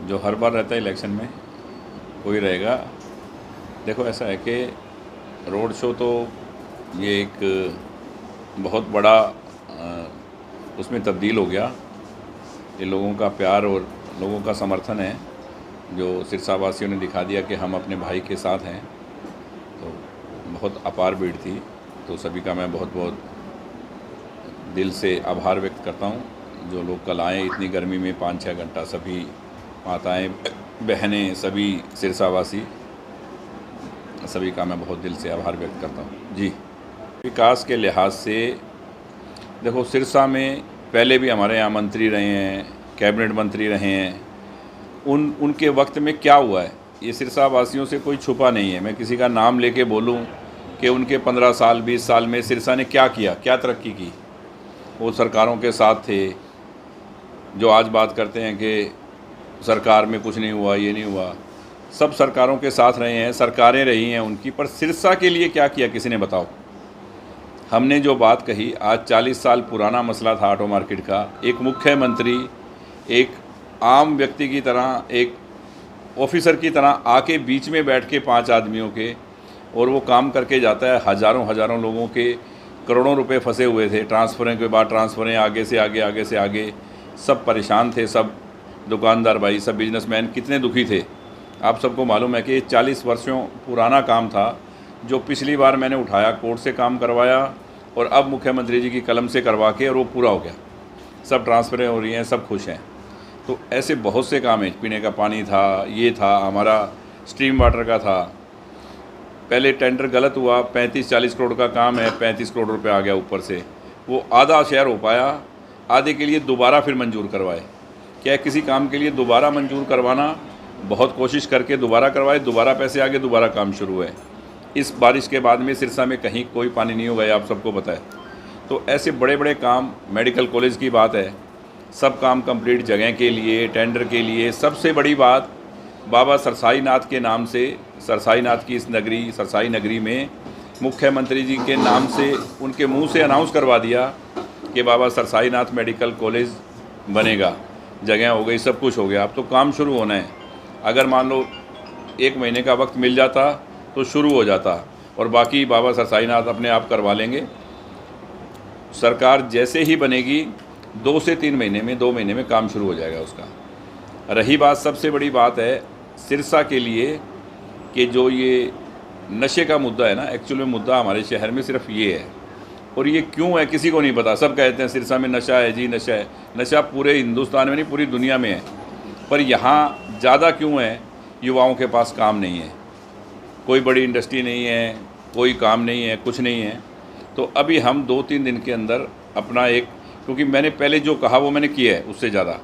जो हर बार रहता है इलेक्शन में वही रहेगा। देखो ऐसा है कि रोड शो तो ये एक बहुत बड़ा उसमें तब्दील हो गया। ये लोगों का प्यार और लोगों का समर्थन है जो सिरसा वासियों ने दिखा दिया कि हम अपने भाई के साथ हैं। तो बहुत अपार भीड़ थी, तो सभी का मैं बहुत बहुत दिल से आभार व्यक्त करता हूँ। जो लोग कल आए इतनी गर्मी में 5-6 घंटा, सभी माताएं, बहनें, सभी सिरसावासी, सभी का मैं बहुत दिल से आभार व्यक्त करता हूँ जी। विकास के लिहाज से देखो, सिरसा में पहले भी हमारे यहाँ मंत्री रहे हैं, कैबिनेट मंत्री रहे हैं। उनके वक्त में क्या हुआ है ये सिरसा वासियों से कोई छुपा नहीं है। मैं किसी का नाम लेके बोलूं कि उनके 15 साल 20 साल में सिरसा ने क्या किया, क्या तरक्की की। वो सरकारों के साथ थे। जो आज बात करते हैं कि सरकार में कुछ नहीं हुआ, ये नहीं हुआ, सब सरकारों के साथ रहे हैं, सरकारें रही हैं उनकी। पर सिरसा के लिए क्या किया किसी ने बताओ। हमने जो बात कही, आज 40 साल पुराना मसला था ऑटो मार्केट का। एक मुख्यमंत्री एक आम व्यक्ति की तरह, एक ऑफिसर की तरह आके बीच में बैठ के 5 आदमियों के, और वो काम करके जाता है। हज़ारों हज़ारों लोगों के करोड़ों रुपए फंसे हुए थे, ट्रांसफ़रें के बाद ट्रांसफ़रें, आगे से आगे, आगे से आगे, सब परेशान थे। सब दुकानदार भाई, सब बिजनेसमैन कितने दुखी थे। आप सबको मालूम है कि ये 40 वर्षों पुराना काम था, जो पिछली बार मैंने उठाया, कोर्ट से काम करवाया और अब मुख्यमंत्री जी की कलम से करवा के, और वो पूरा हो गया। सब ट्रांसफ़रें हो रही हैं, सब खुश हैं। तो ऐसे बहुत से काम हैं। पीने का पानी था, ये था, हमारा स्ट्रीम वाटर का था। पहले टेंडर गलत हुआ, 35-40 करोड़ का काम है, 35 करोड़ रुपए आ गया ऊपर से। वो आधा शेयर हो पाया, आधे के लिए दोबारा फिर मंजूर करवाए। क्या किसी काम के लिए दोबारा मंजूर करवाना, बहुत कोशिश करके दोबारा करवाए, दोबारा पैसे आ गए, दोबारा काम शुरू है। इस बारिश के बाद में सिरसा में कहीं कोई पानी नहीं होगा, आप सबको पता है। तो ऐसे बड़े बड़े काम, मेडिकल कॉलेज की बात है, सब काम कंप्लीट जगह के लिए, टेंडर के लिए। सबसे बड़ी बात, बाबा सरसाई नाथ के नाम से, सरसाई नाथ की इस नगरी, सरसाई नगरी में मुख्यमंत्री जी के नाम से, उनके मुंह से अनाउंस करवा दिया कि बाबा सरसाई नाथ मेडिकल कॉलेज बनेगा। जगह हो गई, सब कुछ हो गया, अब तो काम शुरू होना है। अगर मान लो 1 महीने का वक्त मिल जाता तो शुरू हो जाता, और बाकी बाबा सरसाई नाथ अपने आप करवा लेंगे। सरकार जैसे ही बनेगी 2 से 3 महीने में, 2 महीने में काम शुरू हो जाएगा उसका। रही बात, सबसे बड़ी बात है सिरसा के लिए कि जो ये नशे का मुद्दा है ना, एक्चुअल में मुद्दा हमारे शहर में सिर्फ ये है। और ये क्यों है किसी को नहीं पता। सब कहते हैं सिरसा में नशा है जी, नशा है। नशा पूरे हिंदुस्तान में नहीं, पूरी दुनिया में है। पर यहाँ ज़्यादा क्यों है? युवाओं के पास काम नहीं है, कोई बड़ी इंडस्ट्री नहीं है, कोई काम नहीं है, कुछ नहीं है। तो अभी हम 2-3 दिन के अंदर अपना एक, क्योंकि मैंने पहले जो कहा वो मैंने किया है, उससे ज़्यादा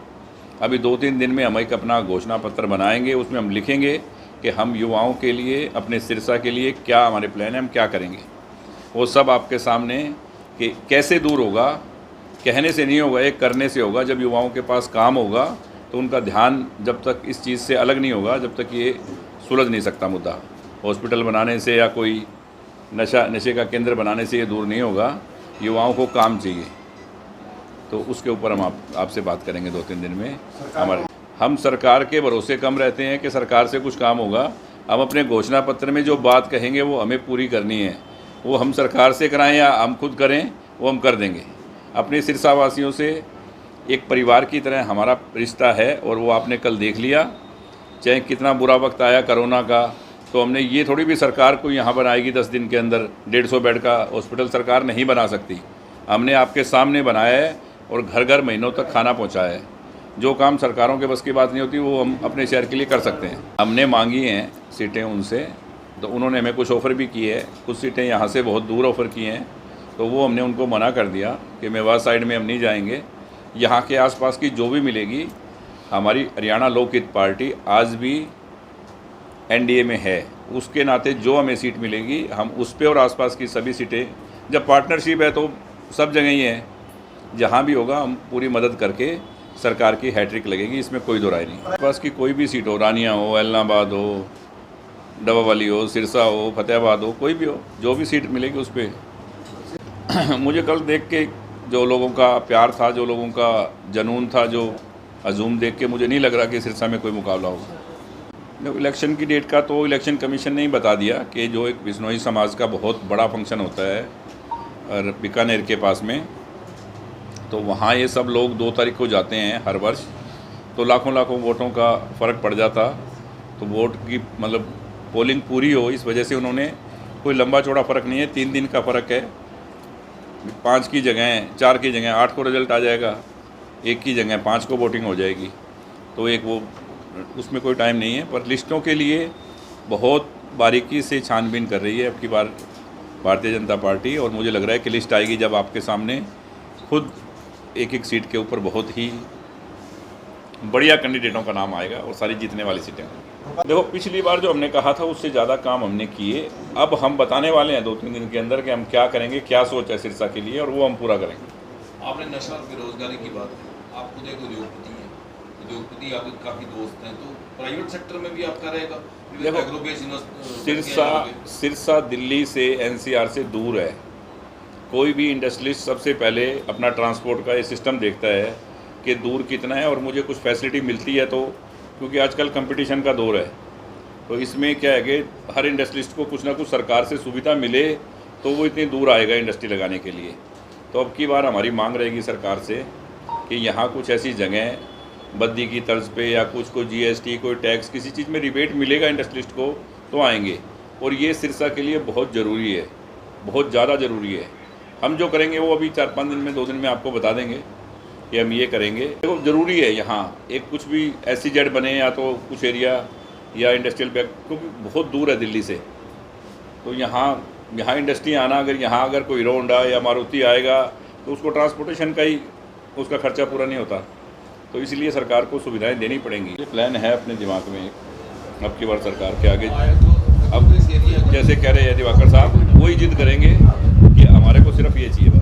अभी 2-3 दिन में हम एक अपना घोषणा पत्र बनाएंगे। उसमें हम लिखेंगे कि हम युवाओं के लिए, अपने सिरसा के लिए क्या हमारे प्लान है, हम क्या करेंगे। वो सब आपके सामने कि कैसे दूर होगा, कहने से नहीं होगा, एक करने से होगा। जब युवाओं के पास काम होगा तो उनका ध्यान जब तक इस चीज़ से अलग नहीं होगा, जब तक ये सुलझ नहीं सकता मुद्दा। हॉस्पिटल बनाने से या कोई नशे का केंद्र बनाने से ये दूर नहीं होगा। युवाओं को काम चाहिए, तो उसके ऊपर हम आपसे बात करेंगे 2-3 दिन में। हम सरकार के भरोसे कम रहते हैं कि सरकार से कुछ काम होगा। हम अपने घोषणा पत्र में जो बात कहेंगे वो हमें पूरी करनी है। वो हम सरकार से कराएं या हम खुद करें, वो हम कर देंगे। अपने सिरसा वासियों से एक परिवार की तरह हमारा रिश्ता है, और वो आपने कल देख लिया। चाहे कितना बुरा वक्त आया कोरोना का, तो हमने ये थोड़ी भी सरकार को यहाँ बनाएगी 10 दिन के अंदर 150 बेड का हॉस्पिटल सरकार नहीं बना सकती। हमने आपके सामने बनाया है और घर घर महीनों तक खाना पहुँचाया है। जो काम सरकारों के बस की बात नहीं होती वो हम अपने शहर के लिए कर सकते हैं। हमने मांगी हैं सीटें उनसे, तो उन्होंने हमें कुछ ऑफ़र भी की है। कुछ सीटें यहाँ से बहुत दूर ऑफ़र की हैं, तो वो हमने उनको मना कर दिया कि मेवात साइड में हम नहीं जाएंगे। यहाँ के आसपास की जो भी मिलेगी, हमारी हरियाणा लोकहित पार्टी आज भी एनडीए में है, उसके नाते जो हमें सीट मिलेगी हम उस पर, और आसपास की सभी सीटें, जब पार्टनरशिप है तो सब जगह ही है, जहाँ भी होगा हम पूरी मदद करके सरकार की हैट्रिक लगेगी, इसमें कोई दो राय नहीं। आसपास की कोई भी सीट हो, रानिया हो, एलनाबाद हो, डबावाली हो, सिरसा हो, फतेहाबाद हो, कोई भी हो, जो भी सीट मिलेगी उस पर मुझे कल देख के जो लोगों का प्यार था, जो लोगों का जुनून था, जो अजूम देख के मुझे नहीं लग रहा कि सिरसा में कोई मुकाबला होगा। देखो, इलेक्शन की डेट का तो इलेक्शन कमीशन ने ही बता दिया कि जो एक बिश्नोई समाज का बहुत बड़ा फंक्शन होता है और बीकानेर के पास में, तो वहाँ ये सब लोग 2 तारीख को जाते हैं हर वर्ष, तो लाखों लाखों वोटों का फ़र्क पड़ जाता। तो वोट की मतलब पोलिंग पूरी हो, इस वजह से उन्होंने, कोई लंबा चौड़ा फ़र्क नहीं है, 3 दिन का फ़र्क है। 5 की जगह 4 की जगह 8 को रिजल्ट आ जाएगा, 1 की जगह 5 को वोटिंग हो जाएगी। तो एक वो उसमें कोई टाइम नहीं है, पर लिस्टों के लिए बहुत बारीकी से छानबीन कर रही है अब की बार भारतीय जनता पार्टी। और मुझे लग रहा है कि लिस्ट आएगी जब आपके सामने खुद एक एक सीट के ऊपर बहुत ही बढ़िया कैंडिडेटों का नाम आएगा और सारी जीतने वाली सीटें। देखो, पिछली बार जो हमने कहा था उससे ज़्यादा काम हमने किए। अब हम बताने वाले हैं 2-3 दिन के अंदर कि हम क्या करेंगे, क्या सोच है सिरसा के लिए, और वो हम पूरा करेंगे। आपने नशा और बेरोजगारी की बात की, आप खुद एक उद्योगपति हैं, उद्योगपति आपके काफ़ी दोस्त हैं, तो प्राइवेट सेक्टर में भी आपका रहेगा? देखो, सिरसा दिल्ली से NCR से दूर है। कोई भी इंडस्ट्रियलिस्ट सबसे पहले अपना ट्रांसपोर्ट का ये सिस्टम देखता है कि दूर कितना है और मुझे कुछ फैसिलिटी मिलती है, तो क्योंकि आजकल कंपटीशन का दौर है, तो इसमें क्या है कि हर इंडस्ट्रियलिस्ट को कुछ ना कुछ सरकार से सुविधा मिले तो वो इतनी दूर आएगा इंडस्ट्री लगाने के लिए। तो अब की बार हमारी मांग रहेगी सरकार से कि यहाँ कुछ ऐसी जगह बद्दी की तर्ज पे या कुछ को GST कोई टैक्स किसी चीज़ में रिबेट मिलेगा इंडस्ट्रियलिस्ट को तो आएंगे। और ये सिरसा के लिए बहुत ज़रूरी है, बहुत ज़्यादा ज़रूरी है। हम जो करेंगे वो अभी 4-5 दिन में 2 दिन में आपको बता देंगे कि हम ये करेंगे। देखो, ज़रूरी है यहाँ एक कुछ भी SEZ बने या तो कुछ एरिया या इंडस्ट्रियल बैक, क्योंकि बहुत दूर है दिल्ली से। तो यहाँ इंडस्ट्री आना, अगर कोई हीरो होंडा या मारुति आएगा तो उसको ट्रांसपोर्टेशन का ही उसका खर्चा पूरा नहीं होता। तो इसलिए सरकार को सुविधाएं देनी पड़ेंगी। ये प्लान है अपने दिमाग में अब की बार सरकार के आगे। अब जैसे कह रहे हैं दिवाकर साहब, वही जिद करेंगे कि हमारे को सिर्फ ये चाहिए।